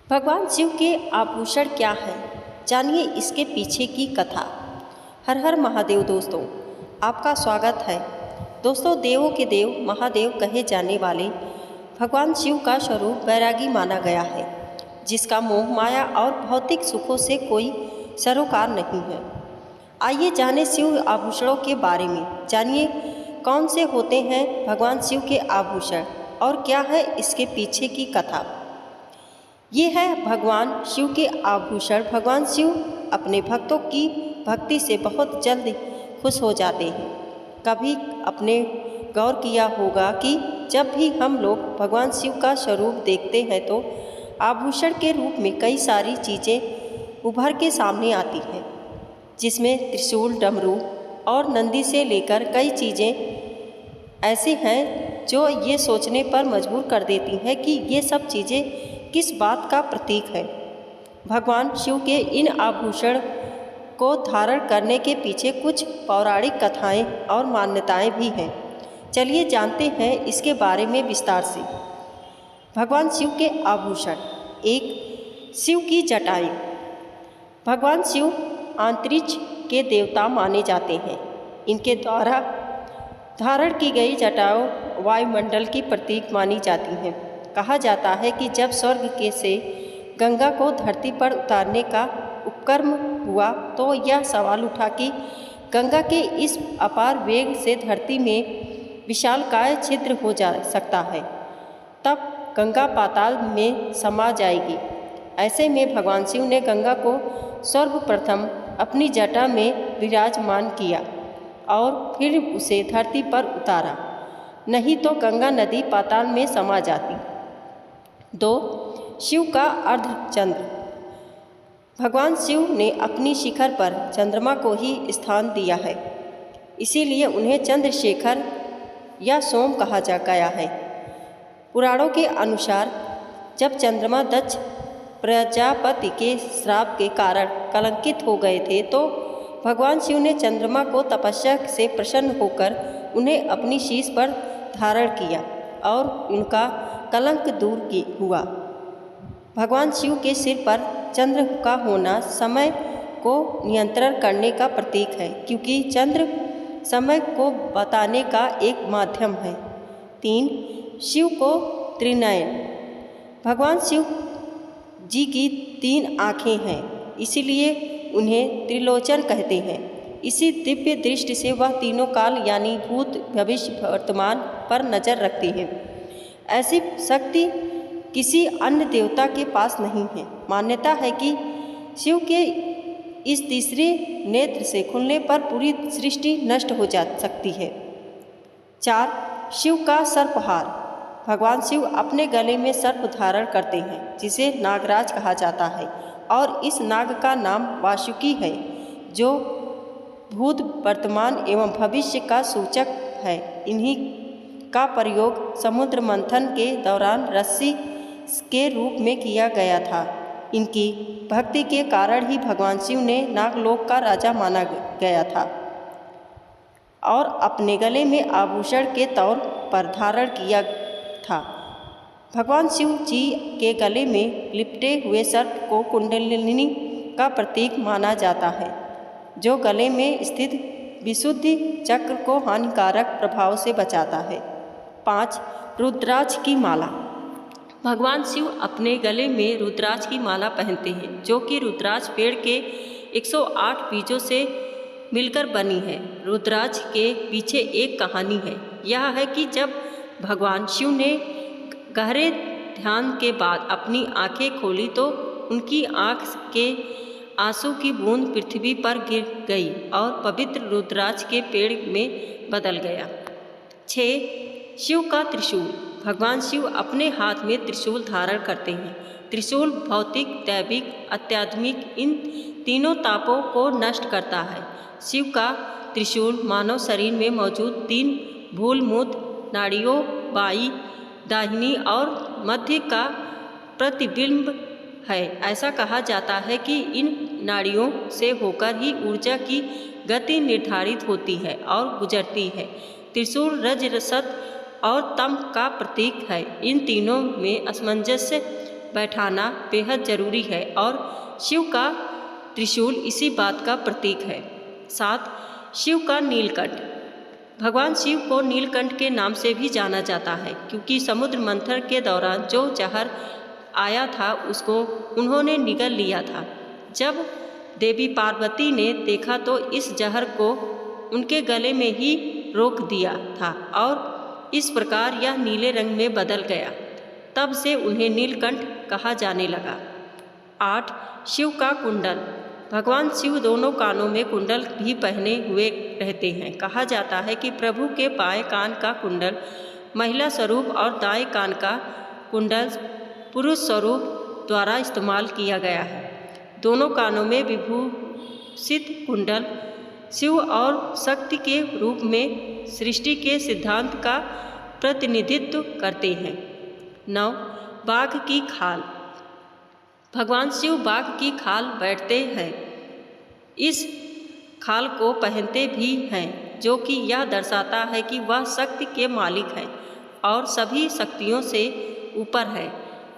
भगवान शिव के आभूषण क्या हैं? जानिए इसके पीछे की कथा। हर हर महादेव। दोस्तों, आपका स्वागत है। दोस्तों, देवों के देव महादेव कहे जाने वाले भगवान शिव का स्वरूप वैरागी माना गया है, जिसका मोह माया और भौतिक सुखों से कोई सरोकार नहीं है। आइए जाने शिव आभूषणों के बारे में। जानिए कौन से होते हैं भगवान शिव के आभूषण और क्या है इसके पीछे की कथा। ये है भगवान शिव के आभूषण। भगवान शिव अपने भक्तों की भक्ति से बहुत जल्द खुश हो जाते हैं। कभी अपने गौर किया होगा कि जब भी हम लोग भगवान शिव का स्वरूप देखते हैं तो आभूषण के रूप में कई सारी चीज़ें उभर के सामने आती हैं, जिसमें त्रिशूल, डमरू और नंदी से लेकर कई चीज़ें ऐसी हैं जो ये सोचने पर मजबूर कर देती हैं कि ये सब चीज़ें किस बात का प्रतीक है। भगवान शिव के इन आभूषण को धारण करने के पीछे कुछ पौराणिक कथाएं और मान्यताएं भी हैं। चलिए जानते हैं इसके बारे में विस्तार से। भगवान शिव के आभूषण। एक, शिव की जटाएं। भगवान शिव अंतरिक्ष के देवता माने जाते हैं। इनके द्वारा धारण की गई जटाओं वायुमंडल की प्रतीक मानी जाती हैं। कहा जाता है कि जब स्वर्ग के से गंगा को धरती पर उतारने का उपक्रम हुआ तो यह सवाल उठा कि गंगा के इस अपार वेग से धरती में विशालकाय छिद्र हो जा सकता है, तब गंगा पाताल में समा जाएगी। ऐसे में भगवान शिव ने गंगा को सर्वप्रथम अपनी जटा में विराजमान किया और फिर उसे धरती पर उतारा, नहीं तो गंगा नदी पाताल में समा जाती। 2. शिव का अर्धचंद्र। भगवान शिव ने अपनी शिखर पर चंद्रमा को ही स्थान दिया है, इसीलिए उन्हें चंद्रशेखर या सोम कहा जा गया है। पुराणों के अनुसार जब चंद्रमा दक्ष प्रजापति के श्राप के कारण कलंकित हो गए थे तो भगवान शिव ने चंद्रमा को तपस्या से प्रसन्न होकर उन्हें अपनी शीश पर धारण किया और उनका कलंक दूर हुआ। भगवान शिव के सिर पर चंद्र का होना समय को नियंत्रण करने का प्रतीक है, क्योंकि चंद्र समय को बताने का एक माध्यम है। 3. शिव को त्रिनयन। भगवान शिव जी की 3 आँखें हैं, इसीलिए उन्हें त्रिलोचन कहते हैं। इसी दिव्य दृष्टि से वह तीनों काल यानी भूत, भविष्य, वर्तमान पर नजर रखती हैं। ऐसी शक्ति किसी अन्य देवता के पास नहीं है। मान्यता है कि शिव के इस तीसरे नेत्र से खुलने पर पूरी सृष्टि नष्ट हो जा सकती है। 4. शिव का सर्पहार। भगवान शिव अपने गले में सर्प धारण करते हैं, जिसे नागराज कहा जाता है, और इस नाग का नाम वासुकी है, जो भूत, वर्तमान एवं भविष्य का सूचक है। इन्हीं का प्रयोग समुद्र मंथन के दौरान रस्सी के रूप में किया गया था। इनकी भक्ति के कारण ही भगवान शिव ने नागलोक का राजा माना गया था और अपने गले में आभूषण के तौर पर धारण किया था। भगवान शिव जी के गले में लिपटे हुए सर्प को कुंडलिनी का प्रतीक माना जाता है, जो गले में स्थित विशुद्धि चक्र को हानिकारक प्रभाव से बचाता है। 5. रुद्राक्ष की माला। भगवान शिव अपने गले में रुद्राक्ष की माला पहनते हैं, जो कि रुद्राक्ष पेड़ के 108 बीजों से मिलकर बनी है। रुद्राक्ष के पीछे एक कहानी है। यह है कि जब भगवान शिव ने गहरे ध्यान के बाद अपनी आंखें खोली तो उनकी आँख के आंसू की बूंद पृथ्वी पर गिर गई और पवित्र रुद्राक्ष के पेड़ में बदल गया। 6. शिव का त्रिशूल। भगवान शिव अपने हाथ में त्रिशूल धारण करते हैं। त्रिशूल भौतिक, दैविक, आध्यात्मिक इन तीनों तापों को नष्ट करता है। शिव का त्रिशूल मानव शरीर में मौजूद 3 मूलभूत नाड़ियों बाईं, दाहिनी और मध्य का प्रतिबिंब है। ऐसा कहा जाता है कि इन नाड़ियों से होकर ही ऊर्जा की गति निर्धारित होती है और गुजरती है। त्रिशूल रज, सत और तम का प्रतीक है। इन तीनों में असमंजस्य बैठाना बेहद जरूरी है और शिव का त्रिशूल इसी बात का प्रतीक है। 7. शिव का नीलकंठ। भगवान शिव को नीलकंठ के नाम से भी जाना जाता है क्योंकि समुद्र मंथन के दौरान जो जहर आया था उसको उन्होंने निगल लिया था। जब देवी पार्वती ने देखा तो इस जहर को उनके गले में ही रोक दिया था और इस प्रकार यह नीले रंग में बदल गया। तब से उन्हें नीलकंठ कहा जाने लगा। 8. शिव का कुंडल। भगवान शिव दोनों कानों में कुंडल भी पहने हुए रहते हैं। कहा जाता है कि प्रभु के बाएं कान का कुंडल महिला स्वरूप और दाएं कान का कुंडल पुरुष स्वरूप द्वारा इस्तेमाल किया गया है। दोनों कानों में विभूषित कुंडल शिव और शक्ति के रूप में सृष्टि के सिद्धांत का प्रतिनिधित्व करते हैं। 9. बाघ की खाल। भगवान शिव बाघ की खाल बैठते हैं। इस खाल को पहनते भी हैं जो कि यह दर्शाता है कि वह शक्ति के मालिक हैं और सभी शक्तियों से ऊपर है।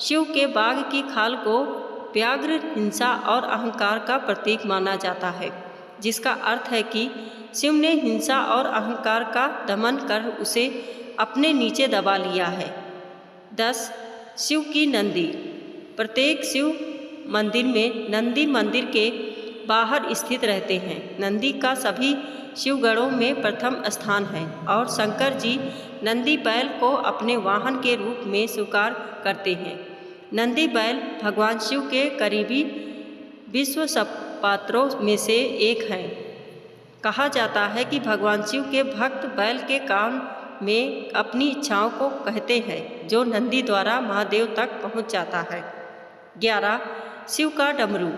शिव के बाघ की खाल को व्याघ्र हिंसा और अहंकार का प्रतीक माना जाता है, जिसका अर्थ है कि शिव ने हिंसा और अहंकार का दमन कर उसे अपने नीचे दबा लिया है। 10. शिव की नंदी। प्रत्येक शिव मंदिर में नंदी मंदिर के बाहर स्थित रहते हैं। नंदी का सभी शिवगणों में प्रथम स्थान है और शंकर जी नंदी बैल को अपने वाहन के रूप में स्वीकार करते हैं। नंदी बैल भगवान शिव के करीबी विश्व पात्रों में से एक हैं। कहा जाता है कि भगवान शिव के भक्त बैल के कान में अपनी इच्छाओं को कहते हैं जो नंदी द्वारा महादेव तक पहुंच जाता है। 11. शिव का डमरू।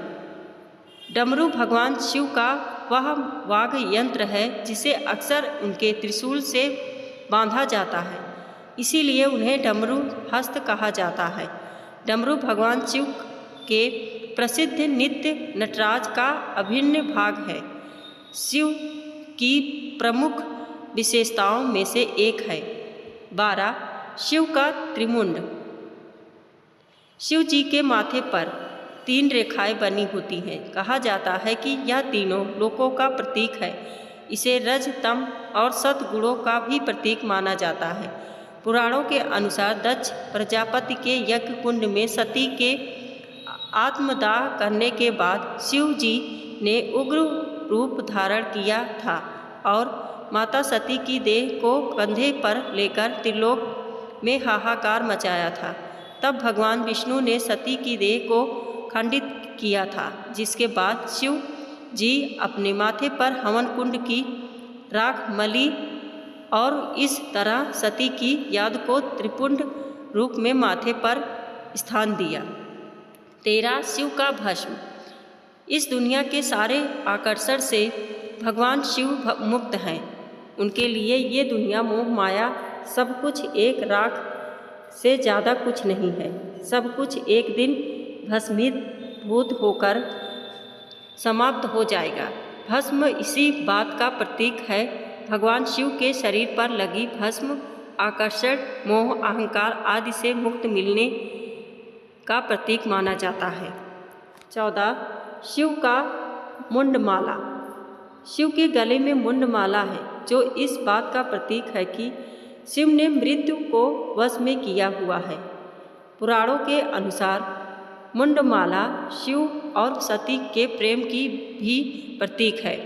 डमरू भगवान शिव का वह वाद्य यंत्र है जिसे अक्सर उनके त्रिशूल से बांधा जाता है, इसीलिए उन्हें डमरू हस्त कहा जाता है। डमरू भगवान शिव के प्रसिद्ध नित्य नटराज का अभिन्न भाग है। शिव की प्रमुख विशेषताओं में से एक है। 12. शिव का त्रिमुंड। शिव जी के माथे पर 3 रेखाएं बनी होती हैं। कहा जाता है कि यह तीनों लोकों का प्रतीक है। इसे रज, तम और सत गुणों का भी प्रतीक माना जाता है। पुराणों के अनुसार दक्ष प्रजापति के यज्ञ कुंड में सती के आत्मदाह करने के बाद शिव जी ने उग्र रूप धारण किया था और माता सती की देह को कंधे पर लेकर त्रिलोक में हाहाकार मचाया था। तब भगवान विष्णु ने सती की देह को खंडित किया था, जिसके बाद शिव जी अपने माथे पर हवन कुंड की राख मली और इस तरह सती की याद को त्रिपुंड रूप में माथे पर स्थान दिया। 13. शिव का भस्म। इस दुनिया के सारे आकर्षण से भगवान शिव मुक्त हैं। उनके लिए ये दुनिया मोह माया सब कुछ एक राख से ज़्यादा कुछ नहीं है। सब कुछ एक दिन भस्मीभूत होकर समाप्त हो जाएगा। भस्म इसी बात का प्रतीक है। भगवान शिव के शरीर पर लगी भस्म आकर्षण, मोह, अहंकार आदि से मुक्त मिलने का प्रतीक माना जाता है। 14. शिव का मुंडमाला। शिव के गले में मुंडमाला है जो इस बात का प्रतीक है कि शिव ने मृत्यु को वश में किया हुआ है। पुराणों के अनुसार मुंडमाला शिव और सती के प्रेम की भी प्रतीक है।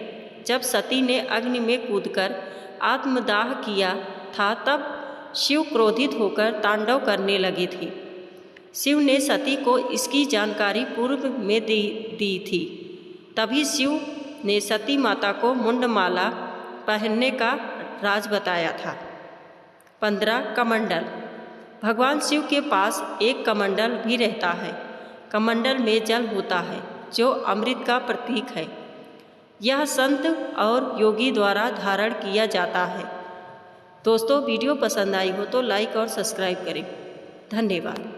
जब सती ने अग्नि में कूदकर आत्मदाह किया था तब शिव क्रोधित होकर तांडव करने लगे थे। शिव ने सती को इसकी जानकारी पूर्व में दी थी। तभी शिव ने सती माता को मुंडमाला पहनने का राज बताया था। 15. कमंडल। भगवान शिव के पास एक कमंडल भी रहता है। कमंडल में जल होता है जो अमृत का प्रतीक है। यह संत और योगी द्वारा धारण किया जाता है। दोस्तों, वीडियो पसंद आई हो तो लाइक और सब्सक्राइब करें। धन्यवाद।